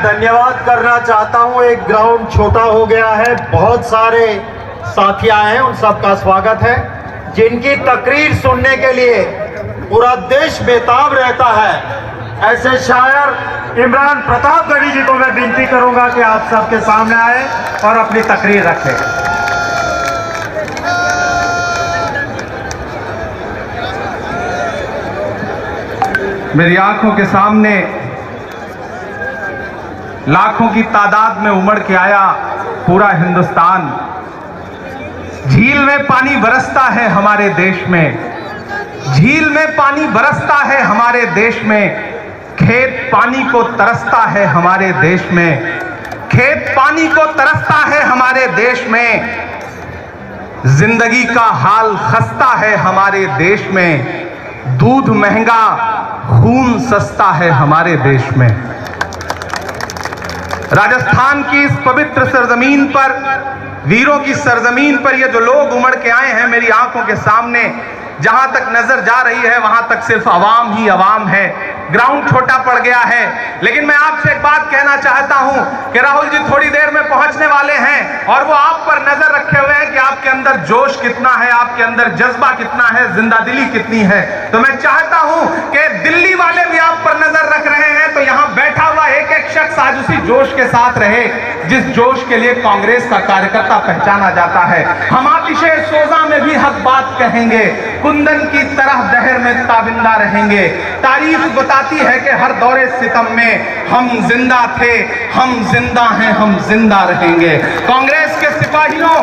धन्यवाद करना चाहता हूं। एक ग्राउंड छोटा हो गया है, बहुत सारे साथी आए हैं, उन सबका स्वागत है। जिनकी तकरीर सुनने के लिए पूरा देश बेताब रहता है, ऐसे शायर इमरान प्रतापगढ़ी जी को मैं विनती करूंगा कि आप सबके सामने आए और अपनी तकरीर रखें। मेरी आंखों के सामने लाखों की तादाद में उमड़ के आया पूरा हिंदुस्तान। झील में पानी बरसता है हमारे देश में, झील में पानी बरसता है हमारे देश में। खेत पानी को तरसता है हमारे देश में, खेत पानी को तरसता है हमारे देश में। जिंदगी का हाल खस्ता है हमारे देश में, दूध महंगा खून सस्ता है हमारे देश में। राजस्थान की इस पवित्र सरजमीन पर, वीरों की सरजमीन पर ये जो लोग उमड़ के आए हैं मेरी आंखों के सामने, जहां तक नजर जा रही है वहां तक सिर्फ अवाम ही अवाम है। ग्राउंड छोटा पड़ गया है, लेकिन मैं आपसे एक बात कहना चाहता हूं कि राहुल जी थोड़ी देर में पहुंचने वाले हैं और वो आप पर नजर रखे हुए हैं कि आपके अंदर जोश कितना है, आपके अंदर जज्बा कितना है, जिंदादिली कितनी है। तो मैं चाहता हूं कि दिल्ली वाले भी आप पर नजर रख रहे हैं, तो यहां बैठा हुआ एक एक शख्स आज उसी जोश के साथ रहे जिस जोश के लिए कांग्रेस का कार्यकर्ता पहचाना जाता है। हम आतिशे सोजा में भी हक बात कहेंगे, कुंदन की तरह दहर में ताबिंदा रहेंगे। तारीफ बताती है कि हर दौरे सितम में हम जिंदा थे, हम जिंदा हैं, हम जिंदा रहेंगे। कांग्रेस के सिपाहियों,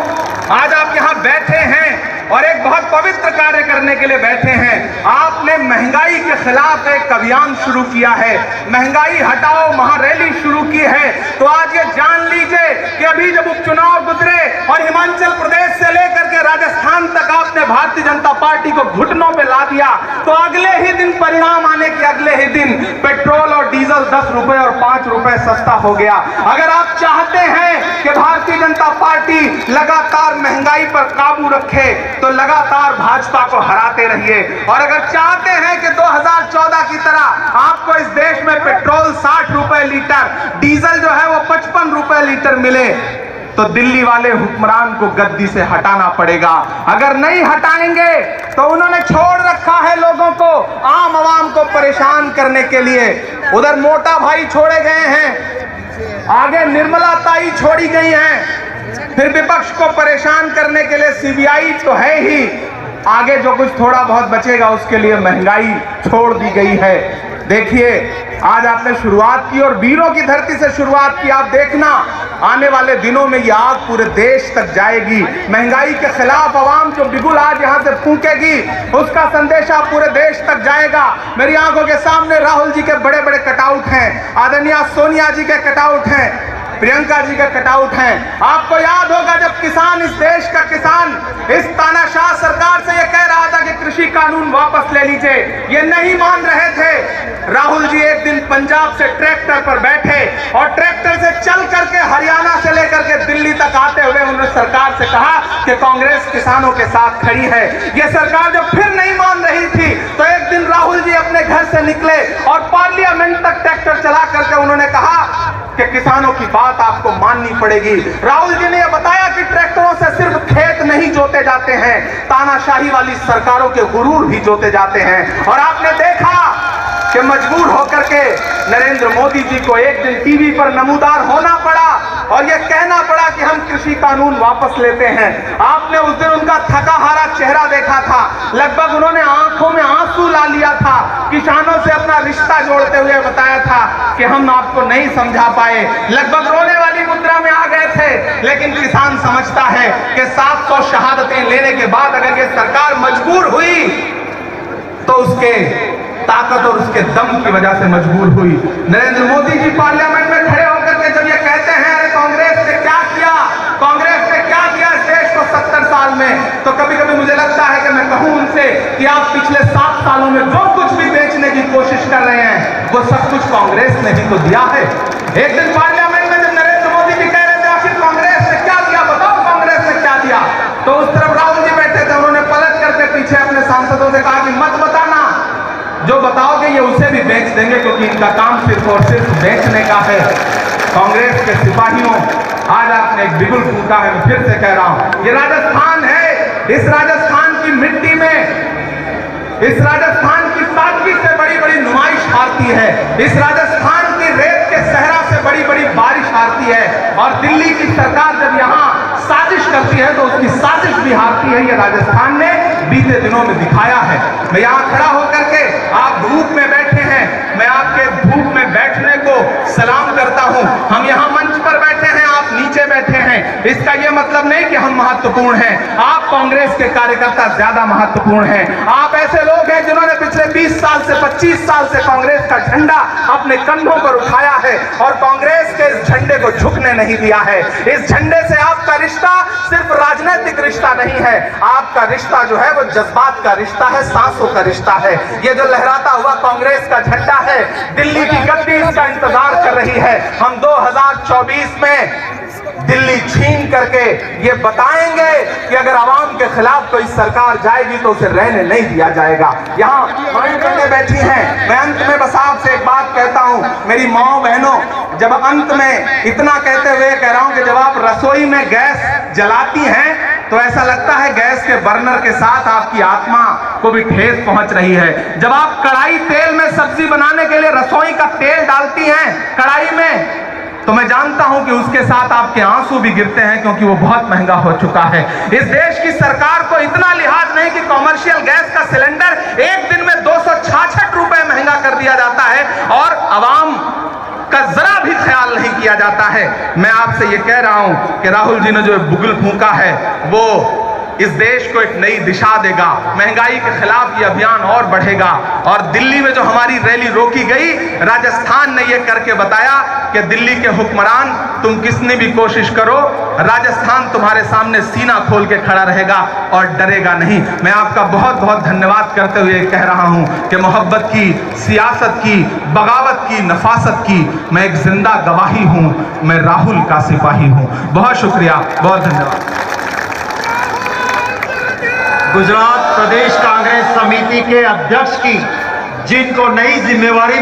आज आप यहां बैठे हैं और एक बहुत पवित्र कार्य करने के लिए बैठे हैं। आपने महंगाई के खिलाफ एक अभियान शुरू किया है, महंगाई हटाओ महारैली शुरू की है। तो आज ये जान लीजिए कि अभी जब उपचुनाव गुजरे और हिमाचल प्रदेश से लेकर के राजस्थान तक आपने भारतीय जनता पार्टी को घुटनों पे ला दिया, तो अगले ही दिन परिणाम आने के अगले ही दिन पेट्रोल और डीजल 10 रुपए और 5 रुपए सस्ता हो गया। अगर आप चाहते हैं कि भारतीय जनता पार्टी लगातार महंगाई पर काबू रखे तो लगातार भाजपा को हराते रहिए। और अगर चाहते हैं कि 2014 की तरह आपको इस देश में पेट्रोल 60 रुपए लीटर, डीजल जो है वो 55 रुपए लीटर मिले, तो दिल्ली वाले हुक्मरान को गद्दी से हटाना पड़ेगा। अगर नहीं हटाएंगे तो उन्होंने छोड़ रखा है लोगों को, आम आवाम को परेशान करने के लिए। उधर मोटा भाई छोड़े गए हैं, आगे निर्मला ताई छोड़ी गई हैं, फिर विपक्ष को परेशान करने के लिए सीबीआई तो है ही, आगे जो कुछ थोड़ा बहुत बचेगा उसके लिए महंगाई छोड़ दी गई है। देखिए आज आपने शुरुआत की और वीरों की धरती से शुरुआत की। आप देखना आने वाले दिनों में ये आग पूरे देश तक जाएगी। महंगाई के खिलाफ आवाम जो बिगुल आज यहां से फूंकेगी उसका संदेशा पूरे देश तक जाएगा। मेरी आंखों के सामने राहुल जी के बड़े बड़े कटआउट हैं, आदरणीय सोनिया जी के कटआउट हैं, प्रियंका जी का कटआउट है। आपको याद होगा जब किसान, इस देश का किसान इस तानाशाह सरकार से ये कह रहा था कि कृषि कानून वापस ले लीजिए, ये नहीं मान रहे थे। राहुल जी एक दिन पंजाब से ट्रैक्टर पर बैठे और ट्रैक्टर से चल करके हरियाणा से लेकर के दिल्ली तक आते हुए उन्होंने सरकार से कहा कि कांग्रेस किसानों के साथ खड़ी है। ये सरकार जब फिर नहीं मान रही थी तो एक दिन राहुल जी अपने घर से निकले और पार्लियामेंट तक ट्रैक्टर चला करके उन्होंने कहा कि किसानों की बात आपको माननी पड़ेगी। राहुल जी ने यह बताया कि ट्रैक्टरों से सिर्फ खेत नहीं जोते जाते हैं, तानाशाही वाली सरकारों के गुरूर भी जोते जाते हैं। और आपने देखा कि मजबूर होकर के नरेंद्र मोदी जी को एक दिन टीवी पर नमूदार होना पड़ा और यह कहना पड़ा कि हम कृषि कानून वापस लेते हैं। आपने उस दिन उनका थका हारा चेहरा देखा था, लगभग उन्होंने आंखों में आंसू ला लिया था। किसानों से अपना रिश्ता जोड़ते हुए बताया था कि हम आपको नहीं समझा पाए, लगभग रोने वाली मुद्रा में आ गए थे। लेकिन किसान समझता है कि 700 शहादतें लेने के बाद अगर ये सरकार मजबूर हुई तो उसके ताकत और उसके दम की वजह से मजबूर हुई। नरेंद्र मोदी जी पार्लियामेंट में खड़े होकर के जब ये कहते हैं अरे कांग्रेस ने क्या किया, कांग्रेस ने क्या किया इस देश को 70 साल में, तो कभी कभी मुझे लगता है कि मैं कहूं उनसे कि आप पिछले 7 सालों में जो कुछ भी बेचने की कोशिश कर रहे हैं वो सब कुछ कांग्रेस ने ही तो दिया है। एक दिन पार्लियामेंट में जब नरेंद्र मोदी जी कह रहे थे आखिर कांग्रेस ने क्या दिया, बताओ कांग्रेस ने क्या दिया, तो उस तरफ राहुल जी बैठे थे, उन्होंने पलट करके पीछे अपने सांसदों से कहा कि मत बताना, जो बताओगे ये उसे भी बेच देंगे, क्योंकि इनका काम सिर्फ और सिर्फ बेचने का है। कांग्रेस के सिपाहियों, आज आपने एक बिगुल फूंका है, मैं फिर से कह रहा हूं, ये राजस्थान है। इस राजस्थान की मिट्टी में, इस राजस्थान की सादगी से बड़ी बड़ी नुमाइश आती है, इस राजस्थान की रेत के सहरा से बड़ी बड़ी बारिश आती है, और दिल्ली की सरकार जब यहाँ साजिश करती है तो उसकी साजिश भी हारती है। ये राजस्थान ने बीते दिनों में दिखाया है। मैं यहाँ खड़ा होकर के, आप धूप में बैठे हैं, मैं आपके धूप में बैठने को सलाम करता हूं। हम यहाँ मंच पर बैठे हैं, आप नीचे बैठे हैं, इसका यह मतलब नहीं कि हम महत्वपूर्ण हैं। आप कांग्रेस के कार्यकर्ता ज्यादा महत्वपूर्ण हैं। आप ऐसे लोग हैं जिन्होंने पिछले 20 साल से 25 साल से कांग्रेस का झंडा अपने कंधों पर उठाया है और कांग्रेस के इस झंडे को झुकने नहीं दिया है। इस झंडे से आपका रिश्ता सिर्फ राजनीतिक रिश्ता नहीं है, आपका रिश्ता जो है वो जज्बात का रिश्ता है, सांसों का रिश्ता है। ये जो लहराता हुआ कांग्रेस का झंडा है, दिल्ली की गद्दी इसका इंतजार कर रही है। हम 2024 में दिल्ली छीन करके ये बताएंगे कि अगर आवाम के खिलाफ कोई सरकार जाएगी तो उसे रहने नहीं दिया जाएगा। यहाँ माएं बैठी हैं, मैं अंत में बस आपसे एक बात कहता हूँ, मेरी माओ बहनों, जब अंत में इतना कहते हुए कह रहा हूँ कि जब आप रसोई में गैस जलाती हैं तो ऐसा लगता है गैस के बर्नर के साथ आपकी आत्मा को भी ठेस पहुंच रही है। जब आप कढ़ाई तेल में सब्जी बनाने के लिए रसोई का तेल डालती हैं कढ़ाई में, तो मैं जानता हूं कि उसके साथ आपके आंसू भी गिरते हैं, क्योंकि वो बहुत महंगा हो चुका है। इस देश की सरकार को इतना लिहाज नहीं कि कॉमर्शियल गैस का सिलेंडर एक दिन में 266 रुपए महंगा कर दिया जाता है और आवाम का जरा भी ख्याल नहीं किया जाता है। मैं आपसे ये कह रहा हूं कि राहुल जी ने जो बुगल फूंका है वो इस देश को एक नई दिशा देगा। महंगाई के खिलाफ ये अभियान और बढ़ेगा। और दिल्ली में जो हमारी रैली रोकी गई, राजस्थान ने ये करके बताया कि दिल्ली के हुक्मरान, तुम किसने भी कोशिश करो, राजस्थान तुम्हारे सामने सीना खोल के खड़ा रहेगा और डरेगा नहीं। मैं आपका बहुत बहुत धन्यवाद करते हुए कह रहा हूं कि मोहब्बत की, सियासत की, बगावत की, नफासत की मैं एक जिंदा गवाही हूं। मैं राहुल का सिपाही हूं। बहुत शुक्रिया, बहुत धन्यवाद। गुजरात प्रदेश कांग्रेस समिति के अध्यक्ष की जिनको नई जिम्मेवारी